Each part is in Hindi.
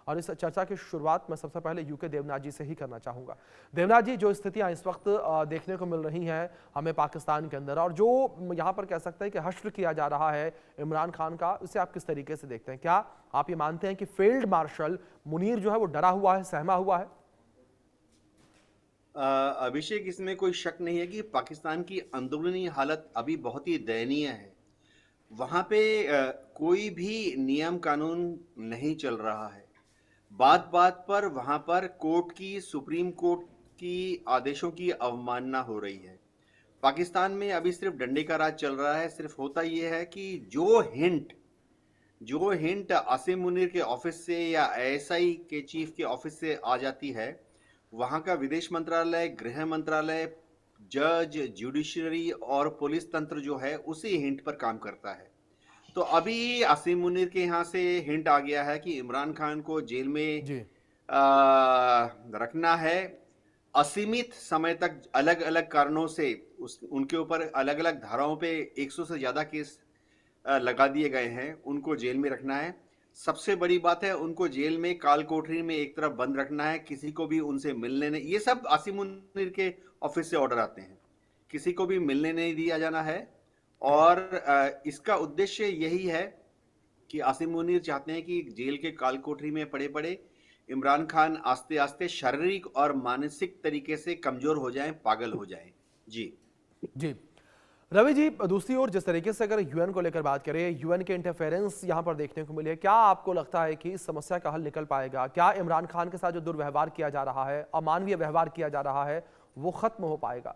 और इस चर्चा की शुरुआत मैं सबसे पहले यूके देवनाथ जी से ही करना चाहूँगा। देवनाथ जी, जो स्थितियाँ इस वक्त देखने को मिल रही हैं हमें पाकिस्तान के अंदर, और जो यहाँ पर कह सकते हैं कि हश्र किया जा रहा है इमरान खान का, उसे आप किस तरीके से देखते हैं? क्या आप ये मानते हैं कि फील्ड मार्शल मुनीर जो है वो डरा हुआ है, सहमा हुआ है? अभिषेक, इसमें कोई शक नहीं है कि पाकिस्तान की अंदरूनी हालत अभी बहुत ही दयनीय है। वहाँ पे कोई भी नियम कानून नहीं चल रहा है। बात बात पर वहाँ पर कोर्ट की, सुप्रीम कोर्ट की आदेशों की अवमानना हो रही है। पाकिस्तान में अभी सिर्फ डंडे का राज चल रहा है। सिर्फ होता यह है कि जो हिंट आसिम मुनीर के ऑफिस से या आईएसआई के चीफ के ऑफिस से आ जाती है, वहां का विदेश मंत्रालय, गृह मंत्रालय, जज, जुडिशरी और पुलिस तंत्र जो है उसी हिंट पर काम करता है। तो अभी आसिम मुनीर के यहाँ से हिंट आ गया है कि इमरान खान को जेल में जी। रखना है असीमित समय तक। अलग अलग कारणों से उनके ऊपर अलग अलग धाराओं पे 100 से ज्यादा केस लगा दिए गए हैं। उनको जेल में रखना है। सबसे बड़ी बात है, उनको जेल में काल कोठरी में एक तरफ बंद रखना है, किसी को भी उनसे मिलने नहीं। ये सब आसिम मुनीर के ऑफिस से ऑर्डर आते हैं, किसी को भी मिलने नहीं दिया जाना है। और इसका उद्देश्य यही है कि आसिम मुनीर चाहते हैं कि जेल के काल कोठरी में पड़े पड़े इमरान खान आस्ते आस्ते शारीरिक और मानसिक तरीके से कमजोर हो जाएं, पागल हो जाएं। जी जी रवि जी, दूसरी ओर जिस तरीके से अगर यूएन को लेकर बात करें, यूएन के इंटरफेरेंस यहां पर देखने को मिली है, क्या आपको लगता है कि इस समस्या का हल निकल पाएगा? क्या इमरान खान के साथ जो दुर्व्यवहार किया जा रहा है, अमानवीय व्यवहार किया जा रहा है, वो खत्म हो पाएगा?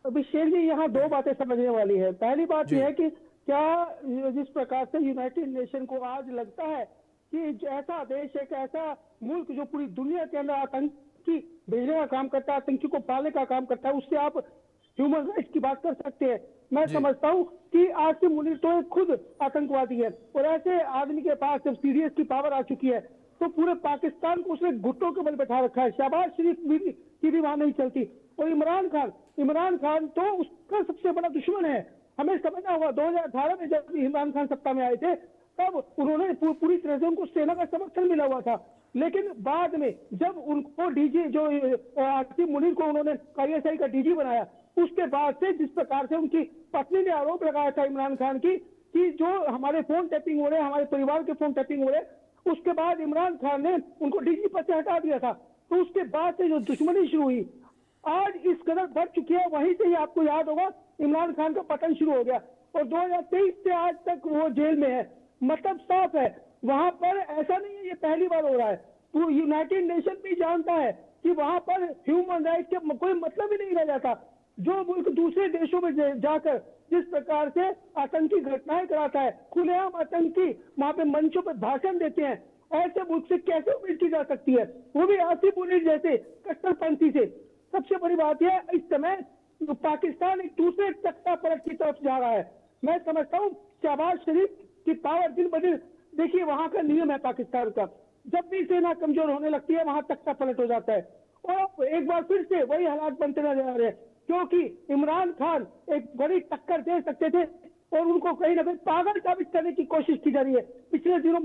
अभिषेक जी, यहाँ दो बातें समझने वाली है। पहली बात जी। यह है कि क्या जिस प्रकार से यूनाइटेड नेशन को आज लगता है कि ऐसा देश, एक ऐसा मुल्क जो पूरी दुनिया के अंदर आतंकी भेजने का काम करता है, आतंकी को पालने का काम करता है, उससे आप ह्यूमन राइट्स की बात कर सकते हैं? मैं जी। समझता हूँ कि आसिम मुनीर तो एक खुद आतंकवादी है, और ऐसे आदमी के पास जब सीडीएस की पावर आ चुकी है तो पूरे पाकिस्तान को उसने घुटनों के बल बैठा रखा है। शहबाज शरीफ की भी वहां नहीं चलती। और इमरान खान तो उसका सबसे बड़ा दुश्मन है। हमें समझना होगा, 2018 में जब इमरान खान सत्ता में आए थे तब उन्होंने पूरी तरह से उनको सेना का समर्थन मिला हुआ था। लेकिन बाद में जब उनको डीजी, जो आसिम मुनीर को उन्होंने आईएसआई का डीजी बनाया, उसके बाद से जिस प्रकार से उनकी पत्नी ने आरोप लगाया था इमरान खान की कि जो हमारे फोन टैपिंग हो रहे हैं, हमारे परिवार के फोन टैपिंग हो रहे हैं, उसके बाद इमरान खान ने उनको डीजी पद से हटा दिया था। तो उसके बाद से जो दुश्मनी शुरू हुई आज इस कदर बढ़ चुकी है। वहीं से ही आपको याद होगा इमरान खान का पतन शुरू हो गया, और 2023 से आज तक वो जेल में है। मतलब साफ है, वहां पर ऐसा नहीं है ये पहली बार हो रहा है। वो यूनाइटेड नेशन भी जानता है कि वहां पर ह्यूमन राइट के कोई मतलब ही नहीं रह जाता। जो मुल्क दूसरे देशों में जाकर जिस प्रकार से आतंकी घटनाएं कराता है, खुलेआम आतंकी वहां पे मंचों पर भाषण देते हैं, ऐसे मुल्क से कैसे उम्मीद की जा सकती है, वो भी आसिफ मुनीर जैसे कट्टरपंथी से? सबसे बड़ी बात यह, इस समय पाकिस्तान एक दूसरे तख्ता पलट की तरफ जा रहा है। मैं समझता हूँ शहबाज शरीफ की पावर दिन ब दिन, देखिए वहां का नियम है पाकिस्तान का, जब भी सेना कमजोर होने लगती है वहां तख्ता पलट हो जाता है। और एक बार फिर से वही हालात बनते नजर आ रहे हैं, क्योंकि इमरान खान एक बड़ी टक्कर दे सकते थे और उनको कहीं ना कहीं पागल साबित करने की कोशिश की जा रही है। पिछले दिनों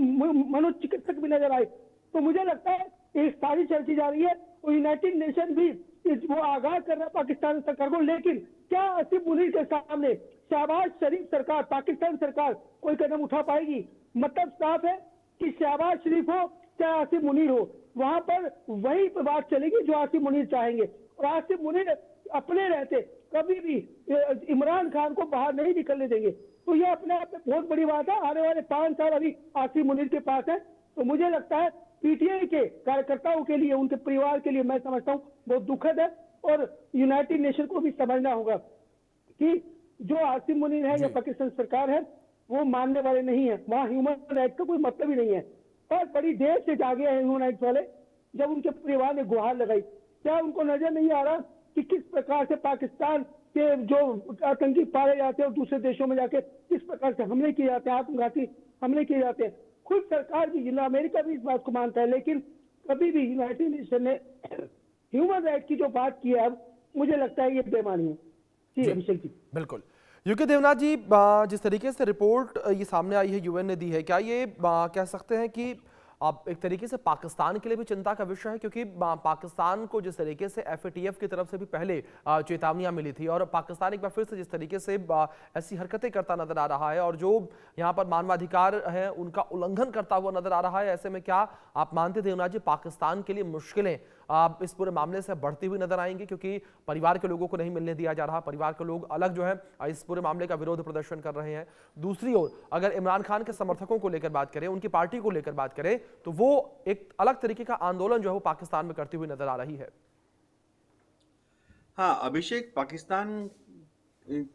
मनोचिकित्सक भी नजर आए। तो मुझे लगता है एक सारी चलती जा रही है, और यूनाइटेड नेशन भी वो आगाह कर रहा है पाकिस्तान सरकार को। लेकिन क्या आसिफ मुनीर के सामने शहबाज शरीफ सरकार, पाकिस्तान सरकार कोई कदम उठा पाएगी? मतलब साफ है कि शहबाज शरीफ हो चाहे आसिफ मुनीर हो, वहां पर वही बात चलेगी जो आसिफ मुनीर चाहेंगे। और आसिफ मुनीर अपने रहते कभी भी इमरान खान को बाहर नहीं निकलने देंगे। तो ये अपने आप में बहुत बड़ी बात है। आने वाले 5 साल अभी आसिफ मुनीर के पास है। तो मुझे लगता है पीटीआई के कार्यकर्ताओं के लिए, उनके परिवार के लिए मैं समझता हूँ बहुत दुखद है। और यूनाइटेड नेशन को भी समझना होगा कि जो आसिफ मुनीर है या पाकिस्तान सरकार है वो मानने वाले नहीं है। वहाँ ह्यूमन राइट का कोई मतलब ही नहीं है। और बड़ी देर से जागे हैं ह्यूमन राइट्स वाले। जब उनके परिवार ने गुहार लगाई, क्या उनको नजर नहीं आ रहा कि किस प्रकार से पाकिस्तान के जो आतंकी पाले जाते हैं और दूसरे देशों में जाके किस प्रकार से हमले किए जाते हैं, आत्मघाती हमले किए जाते हैं? खुद सरकार भी, अमेरिका भी इस बात को मानता है, लेकिन कभी भी यूनाइटेड नेशन ने ह्यूमन राइट की जो बात की है, अब मुझे लगता है ये बेमानी है। जी अभिषेक जी। बिल्कुल। यूके देवनाथ जी, जिस तरीके से रिपोर्ट ये सामने आई है यूएन ने दी है, क्या ये कह सकते हैं कि अब एक तरीके से पाकिस्तान के लिए भी चिंता का विषय है, क्योंकि पाकिस्तान को जिस तरीके से FATF की तरफ से भी पहले चेतावनियां मिली थी और पाकिस्तान एक बार फिर से जिस तरीके से ऐसी हरकतें करता नजर आ रहा है और जो यहाँ पर मानवाधिकार है उनका उल्लंघन करता हुआ नजर आ रहा है, ऐसे में क्या आप मानते थे देवनाथ जी पाकिस्तान के लिए मुश्किलें इस पूरे मामले से बढ़ती हुई नजर आएंगी, क्योंकि परिवार के लोगों को नहीं मिलने दिया जा रहा, परिवार के लोग अलग जो है इस पूरे मामले का विरोध प्रदर्शन कर रहे हैं। दूसरी ओर अगर इमरान खान के समर्थकों को लेकर बात करें, उनकी पार्टी को लेकर बात करें, तो वो एक अलग तरीके का आंदोलन जो है वो पाकिस्तान में करती हुई नजर आ रही है। हाँ अभिषेक, पाकिस्तान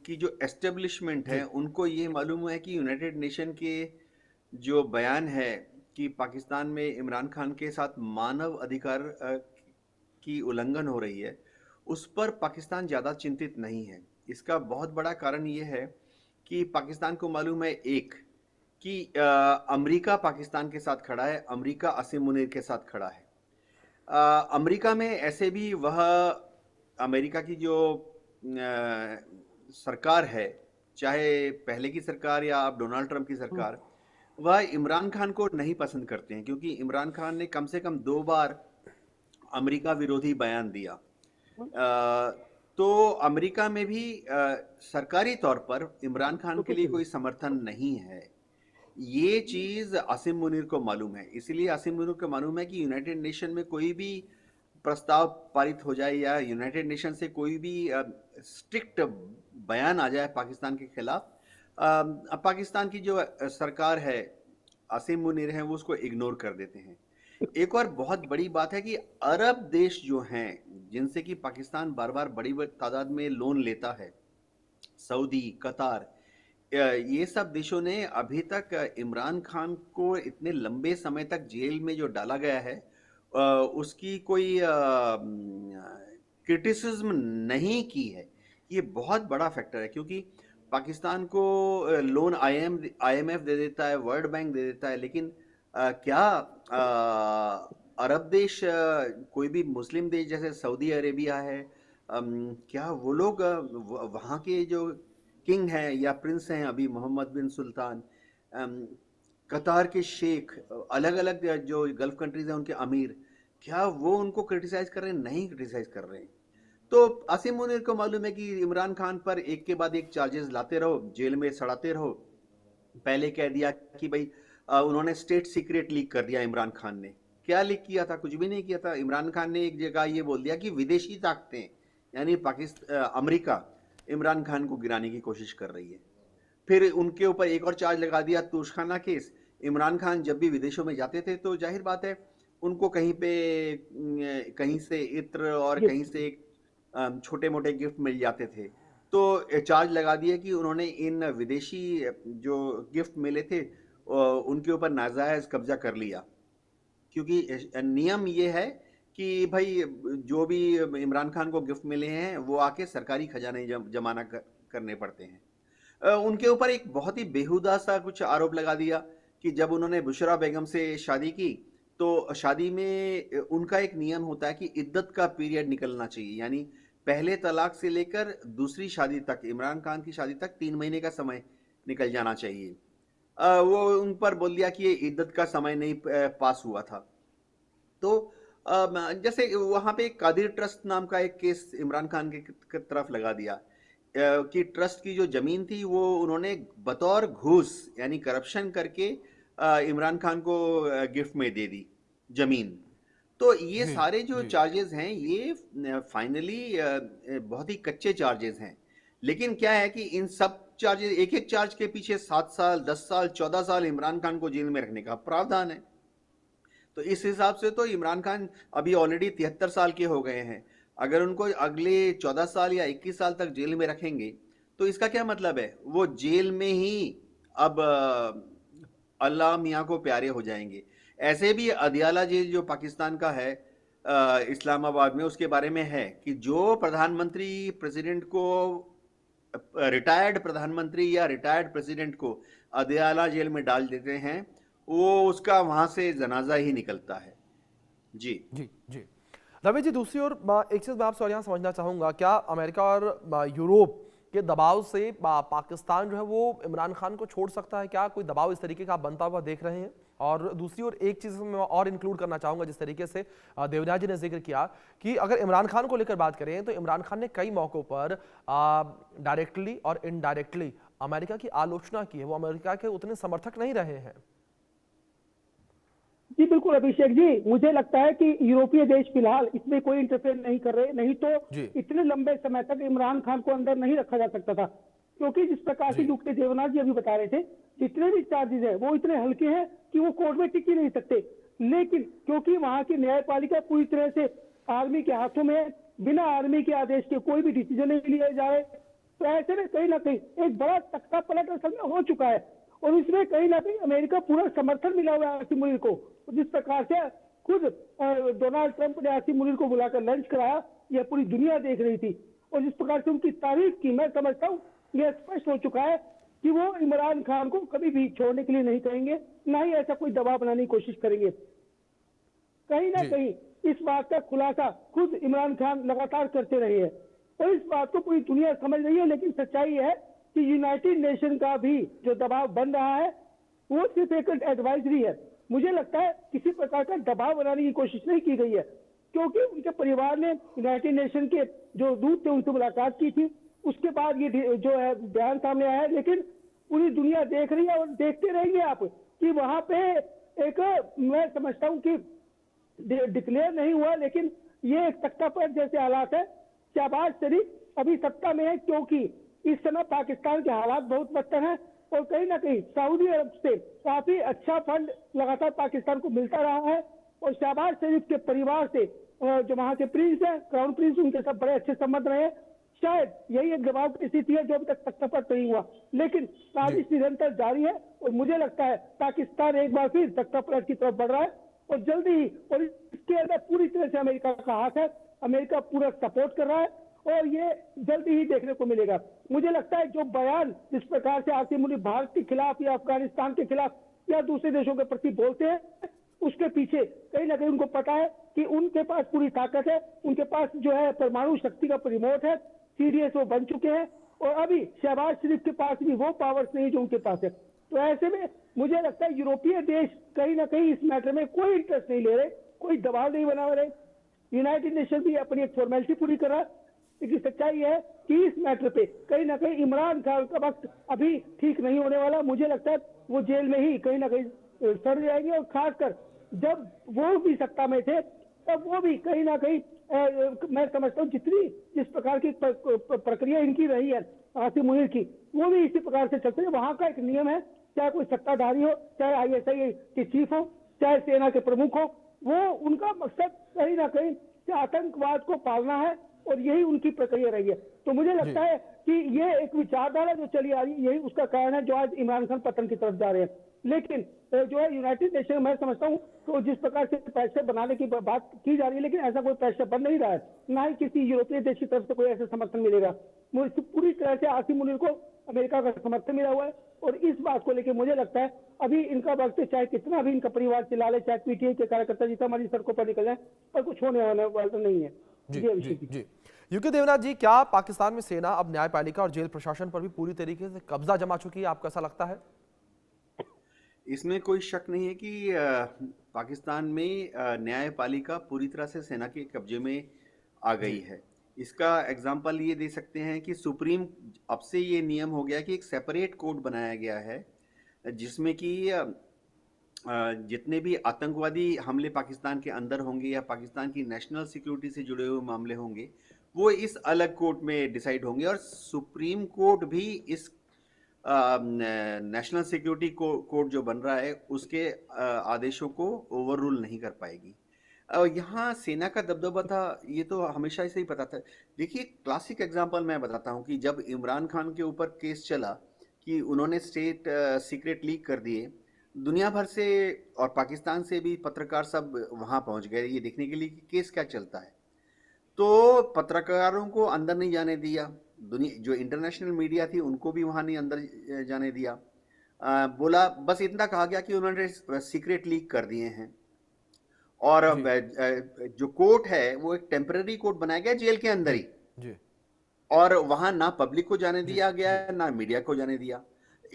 की जो एस्टेब्लिशमेंट है उनको ये मालूम है कि यूनाइटेड नेशन के जो बयान है कि पाकिस्तान में इमरान खान के साथ मानव अधिकार की उल्लंघन हो रही है, उस पर पाकिस्तान ज़्यादा चिंतित नहीं है। इसका बहुत बड़ा कारण ये है कि पाकिस्तान को मालूम है एक कि अमेरिका पाकिस्तान के साथ खड़ा है, अमेरिका असीम मुनीर के साथ खड़ा है। अमेरिका में ऐसे भी वह अमेरिका की जो सरकार है, चाहे पहले की सरकार या अब डोनाल्ड ट्रंप की सरकार, वह इमरान खान को नहीं पसंद करते हैं, क्योंकि इमरान खान ने कम से कम 2 बार अमेरिका विरोधी बयान दिया। तो अमेरिका में भी सरकारी तौर पर इमरान खान के लिए कोई समर्थन नहीं है। ये चीज असीम मुनीर को मालूम है, इसलिए असीम मुनीर को मालूम है कि यूनाइटेड नेशन में कोई भी प्रस्ताव पारित हो जाए या यूनाइटेड नेशन से कोई भी स्ट्रिक्ट बयान आ जाए पाकिस्तान के खिलाफ, पाकिस्तान की जो सरकार है, असीम मुनीर है, वो उसको इग्नोर कर देते हैं। एक और बहुत बड़ी बात है कि अरब देश जो हैं जिनसे कि पाकिस्तान बार बार बड़ी तादाद में लोन लेता है, सऊदी, कतार, ये सब देशों ने अभी तक इमरान खान को इतने लंबे समय तक जेल में जो डाला गया है उसकी कोई क्रिटिसिज्म नहीं की है। ये बहुत बड़ा फैक्टर है, क्योंकि पाकिस्तान को लोन IMF दे देता है, वर्ल्ड बैंक दे देता है, लेकिन क्या अरब देश, कोई भी मुस्लिम देश जैसे सऊदी अरेबिया है, क्या वो लोग वहाँ के जो किंग हैं या प्रिंस हैं अभी मोहम्मद बिन सुल्तान, कतार के शेख, अलग अलग जो गल्फ कंट्रीज हैं उनके अमीर, क्या वो उनको क्रिटिसाइज कर रहे हैं? नहीं क्रिटिसाइज कर रहे हैं। तो असीम मुनीर को मालूम है कि इमरान खान पर एक के बाद एक चार्जेस लाते रहो, जेल में सड़ाते रहो। पहले कह दिया कि भाई उन्होंने स्टेट सीक्रेट लीक कर दिया। इमरान खान ने क्या लीक किया था? कुछ भी नहीं किया था। इमरान खान ने एक जगह ये बोल दिया कि विदेशी ताकतें यानी पाकिस्तान, अमेरिका इमरान खान को गिराने की कोशिश कर रही है। फिर उनके ऊपर एक और चार्ज लगा दिया, तोशखाना केस। इमरान खान जब भी विदेशों में जाते थे तो जाहिर बात है उनको कहीं से इत्र और कहीं से छोटे मोटे गिफ्ट मिल जाते थे, तो चार्ज लगा दिया कि उन्होंने इन विदेशी जो गिफ्ट मिले थे उनके ऊपर नाजायज कब्जा कर लिया। क्योंकि नियम ये है कि भाई जो भी इमरान खान को गिफ्ट मिले हैं वो आके सरकारी खजाने जमाना करने पड़ते हैं। उनके ऊपर एक बहुत ही बेहुदा सा कुछ आरोप लगा दिया कि जब उन्होंने बुशरा बेगम से शादी की तो शादी में उनका एक नियम होता है कि इद्दत का पीरियड निकलना चाहिए, यानी पहले तलाक से लेकर दूसरी शादी तक, इमरान खान की शादी तक 3 महीने का समय निकल जाना चाहिए। वो उन पर बोल दिया कि ये इद्दत का समय नहीं पास हुआ था। तो जैसे वहां पे कादिर ट्रस्ट नाम का एक केस इमरान खान की तरफ लगा दिया कि ट्रस्ट की जो जमीन थी वो उन्होंने बतौर घूस यानी करप्शन करके इमरान खान को गिफ्ट में दे दी जमीन। तो ये सारे जो चार्जेस हैं ये फाइनली बहुत ही कच्चे चार्जेस हैं, लेकिन क्या है कि इन सब चार्जेस, एक एक चार्ज के पीछे 7 साल 10 साल 14 साल इमरान खान को जेल में रखने का प्रावधान है। तो इस हिसाब से तो इमरान खान अभी ऑलरेडी 73 साल के हो गए हैं। अगर उनको अगले 14 साल या 21 साल तक जेल में रखेंगे तो इसका क्या मतलब है? वो जेल में ही अब अल्लाह मियाँ को प्यारे हो जाएंगे। ऐसे भी अदियाला जेल जो पाकिस्तान का है इस्लामाबाद में, उसके बारे में है कि जो प्रधानमंत्री प्रेसिडेंट को, रिटायर्ड प्रधानमंत्री या रिटायर्ड प्रेसिडेंट को अदियाला जेल में डाल देते हैं, वो उसका वहां से जनाजा ही निकलता है। जी जी जी रवि जी, दूसरी ओर एक चीज मैं आपसे और यहाँ समझना चाहूंगा, क्या अमेरिका और यूरोप के दबाव से पाकिस्तान जो है वो इमरान खान को छोड़ सकता है? क्या कोई दबाव इस तरीके का बनता हुआ देख रहे हैं? और दूसरी ओर एक चीज मैं और इंक्लूड करना चाहूंगा, जिस तरीके से देवनाथ जी ने जिक्र किया कि अगर इमरान खान को लेकर बात करें तो इमरान खान ने कई मौकों पर डायरेक्टली और इनडायरेक्टली अमेरिका की आलोचना की है, वो अमेरिका के उतने समर्थक नहीं रहे हैं। जी बिल्कुल अभिषेक जी, मुझे लगता है कि यूरोपीय देश फिलहाल इसमें कोई इंटरफेयर नहीं कर रहे, नहीं तो इतने लंबे समय तक इमरान खान को अंदर नहीं रखा जा सकता था, क्योंकि जिस प्रकार से यूके देवनाथ जी अभी बता रहे थे, जितने भी चार्जेस है वो इतने हल्के हैं कि वो कोर्ट में टिक ही नहीं सकते। लेकिन क्योंकि वहां की न्यायपालिका पूरी तरह से आर्मी के हाथों में है, बिना आर्मी के आदेश के कोई भी डिसीजन नहीं लिए जा रहे, तो ऐसे में कहीं ना कहीं एक बड़ा तख्ता पलट असल में हो चुका है और इसमें कहीं ना कहीं अमेरिका पूरा समर्थन मिला हुआ है आसिम मुनीर को। जिस प्रकार से खुद डोनाल्ड ट्रंप ने आसिम मुनीर को बुलाकर लंच कराया, यह पूरी दुनिया देख रही थी और जिस प्रकार से उनकी तारीफ की, मैं समझता हूँ यह स्पष्ट हो चुका है कि वो इमरान खान को कभी भी छोड़ने के लिए नहीं कहेंगे, ना ही ऐसा कोई दबाव बनाने की कोशिश करेंगे। कहीं ना कहीं इस बात का खुलासा खुद इमरान खान लगातार करते रहे हैं और इस बात को पूरी दुनिया समझ रही है। लेकिन सच्चाई है कि यूनाइटेड नेशन का भी जो दबाव बन रहा है वो सिर्फ एक एडवाइजरी है। मुझे लगता है किसी प्रकार का दबाव बनाने की कोशिश नहीं की गई है, क्योंकि उनके परिवार ने यूनाइटेड नेशन के जो दूत थे उनसे मुलाकात की थी, उसके बाद ये जो है बयान सामने आया है। लेकिन पूरी दुनिया देख रही है और देखते रहेंगे आप कि वहां पे एक, मैं समझता हूं कि डिक्लेयर नहीं हुआ, लेकिन ये एक तख्ता पर जैसे हालात है। शहबाज शरीफ अभी सत्ता में है क्योंकि इस समय पाकिस्तान के हालात बहुत बदतर हैं और कहीं ना कहीं सऊदी अरब से काफी अच्छा फंड लगातार पाकिस्तान को मिलता रहा है और शहबाज शरीफ के परिवार से जो वहां के प्रिंस है, क्राउन प्रिंस, उनके साथ बड़े अच्छे संबंध रहे। शायद यही एक दबाव की स्थिति है जो अभी तक तख्ता पर नहीं हुआ, लेकिन साजिश निरंतर जारी है और मुझे लगता है पाकिस्तान एक बार फिर तख्ता पलट की तरफ बढ़ रहा है और जल्दी ही, और इसके अंदर पूरी तरह से अमेरिका का हाथ है, अमेरिका पूरा सपोर्ट कर रहा है और ये जल्दी ही देखने को मिलेगा। मुझे लगता है जो बयान जिस प्रकार से आसिम मुनीर भारत के खिलाफ या अफगानिस्तान के खिलाफ या दूसरे देशों के प्रति बोलते हैं, उसके पीछे कहीं ना कहीं उनको पता है कि उनके पास पूरी ताकत है, उनके पास जो है परमाणु शक्ति का रिमोट है, सीडीएस वो बन चुके हैं और अभी शहबाज शरीफ के पास भी वो पावर्स नहीं जो उनके पास है। तो ऐसे में मुझे लगता है यूरोपीय देश कहीं ना कहीं इस मैटर में कोई इंटरेस्ट नहीं ले रहे, कोई दबाव नहीं बना रहे। यूनाइटेड नेशन भी अपनी एक फॉर्मेलिटी पूरी कर रहा है, लेकिन सच्चाई है कि इस मैटर पे कहीं ना कहीं इमरान खान का वक्त अभी ठीक नहीं होने वाला। मुझे लगता है वो जेल में ही कहीं ना कहीं सड़ जाएंगे और खासकर जब वो भी सत्ता में थे तब वो भी कहीं ना कहीं मैं समझता हूँ जिस प्रकार की प्रक्रिया इनकी रही है आसिम मुनीर की, वो भी इसी प्रकार से चलते हैं। वहां का एक नियम है, चाहे कोई सत्ताधारी हो, चाहे आईएसआई के चीफ हो, चाहे सेना के प्रमुख हो, वो उनका मकसद कहीं ना कहीं आतंकवाद को पालना है और यही उनकी प्रक्रिया रही है। तो मुझे लगता है कि ये एक विचारधारा जो चली आ रही है, यही उसका कारण है जो आज इमरान खान पतन की तरफ जा रहे हैं। लेकिन जो है यूनाइटेड नेशन, मैं समझता हूँ तो जिस प्रकार से पैसे बनाने की बात की जा रही है, लेकिन ऐसा कोई पैसा बन नहीं रहा है, ना ही किसी यूरोपीय देश की तरफ से कोई ऐसा समर्थन मिलेगा। पूरी तरह से आसिम मुनीर को अमेरिका का समर्थन मिला हुआ है और इस बात को लेकर मुझे लगता है अभी इनका वक्त चाहे कितना भी इनका परिवार चिल्ला ले, चाहे पीटीआई के कार्यकर्ता जितना हमारी सड़कों पर निकल जाए, पर कुछ होने वाला नहीं है। जी यूके देवनाथ जी, क्या पाकिस्तान में सेना अब न्यायपालिका और जेल प्रशासन पर भी पूरी तरीके से कब्जा जमा चुकी है, आपको ऐसा लगता है? इसमें कोई शक नहीं है कि पाकिस्तान में न्यायपालिका पूरी तरह से सेना के कब्जे में आ गई है। इसका एग्जाम्पल ये दे सकते हैं कि सुप्रीम, अब से ये नियम हो गया कि एक सेपरेट कोर्ट बनाया गया है जिसमें कि जितने भी आतंकवादी हमले पाकिस्तान के अंदर होंगे या पाकिस्तान की नेशनल सिक्योरिटी से जुड़े हुए मामले होंगे, वो इस अलग कोर्ट में डिसाइड होंगे और सुप्रीम कोर्ट भी इस नेशनल सिक्योरिटी कोर्ट जो बन रहा है उसके आदेशों को ओवर रूल नहीं कर पाएगी। यहाँ सेना का दबदबा था, ये तो हमेशा से ही पता था। देखिए, क्लासिक एग्जांपल मैं बताता हूँ कि जब इमरान खान के ऊपर केस चला कि उन्होंने स्टेट सीक्रेट लीक कर दिए, दुनिया भर से और पाकिस्तान से भी पत्रकार सब वहाँ पहुँच गए ये देखने के लिए कि केस क्या चलता है। तो पत्रकारों को अंदर नहीं जाने दिया, दुनिया जो इंटरनेशनल मीडिया थी उनको भी वहाँ नहीं अंदर जाने दिया। बोला, बस इतना कहा गया कि उन्होंने सीक्रेट लीक कर दिए हैं। और जो कोर्ट है वो एक टेम्पररी कोर्ट बनाया गया जेल के अंदर ही, और वहां ना पब्लिक को जाने दिया गया ना मीडिया को जाने दिया।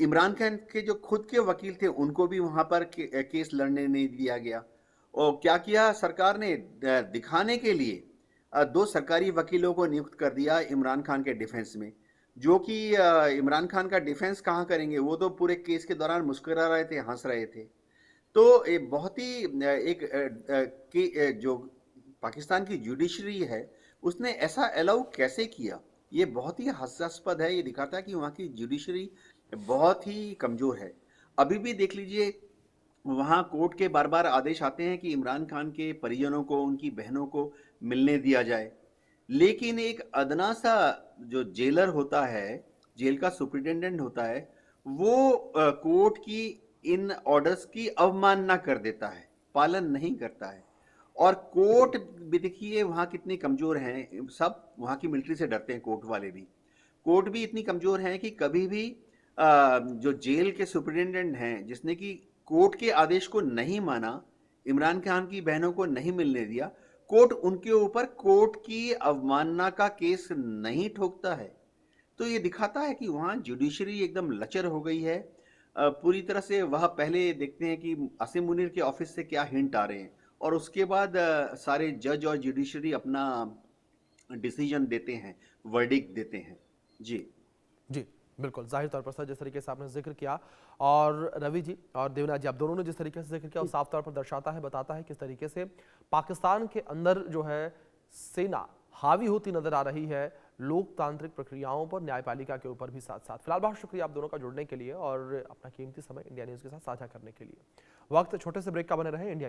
इमरान खान के जो खुद के वकील थे उनको भी वहां पर केस लड़ने नहीं दिया गया। और क्या किया सरकार ने, दिखाने के लिए दो सरकारी वकीलों को नियुक्त कर दिया इमरान खान के डिफेंस में, जो कि इमरान खान का डिफेंस कहाँ करेंगे, वो तो पूरे केस के दौरान मुस्कुरा रहे थे, हंस रहे थे। तो ये बहुत ही जो पाकिस्तान की जुडिशरी है उसने ऐसा अलाउ कैसे किया, ये बहुत ही हास्यास्पद है। ये दिखाता है कि वहाँ की जुडिशरी बहुत ही कमजोर है। अभी भी देख लीजिए, वहाँ कोर्ट के बार बार आदेश आते हैं कि इमरान खान के परिजनों को, उनकी बहनों को मिलने दिया जाए, लेकिन एक अदना सा जो जेलर होता है, जेल का सुपरिटेंडेंट होता है, वो कोर्ट की इन ऑर्डर्स की अवमानना कर देता है, पालन नहीं करता है। और कोर्ट भी देखिए वहाँ कितने कमजोर हैं, सब वहाँ की मिलिट्री से डरते हैं, कोर्ट वाले भी। कोर्ट भी इतनी कमजोर है कि कभी भी जो जेल के सुपरिटेंडेंट हैं, जिसने कि कोर्ट के आदेश को नहीं माना, इमरान खान की बहनों को नहीं मिलने दिया, कोर्ट उनके ऊपर कोर्ट की अवमानना का केस नहीं ठोकता है। तो ये दिखाता है कि वहाँ जुडिशरी एकदम लचर हो गई है पूरी तरह से। वह पहले देखते हैं कि आसिम मुनीर के ऑफिस से क्या हिंट आ रहे हैं, और उसके बाद सारे जज और जुडिशरी अपना डिसीजन देते हैं, वर्डिक्ट देते हैं। जी जी बिल्कुल, जाहिर तौर पर सर जिस तरीके से आपने जिक्र किया, और रवि जी और देवनाथ जी आप दोनों ने जिस तरीके से जिक्र किया वो साफ तौर पर दर्शाता है, बताता है किस तरीके से पाकिस्तान के अंदर जो है सेना हावी होती नजर आ रही है लोकतांत्रिक प्रक्रियाओं पर, न्यायपालिका के ऊपर भी साथ साथ। फिलहाल बहुत शुक्रिया आप दोनों का जुड़ने के लिए और अपना कीमती समय इंडिया न्यूज़ के साथ साझा करने के लिए। वक्त छोटे से ब्रेक का बने रहे। India news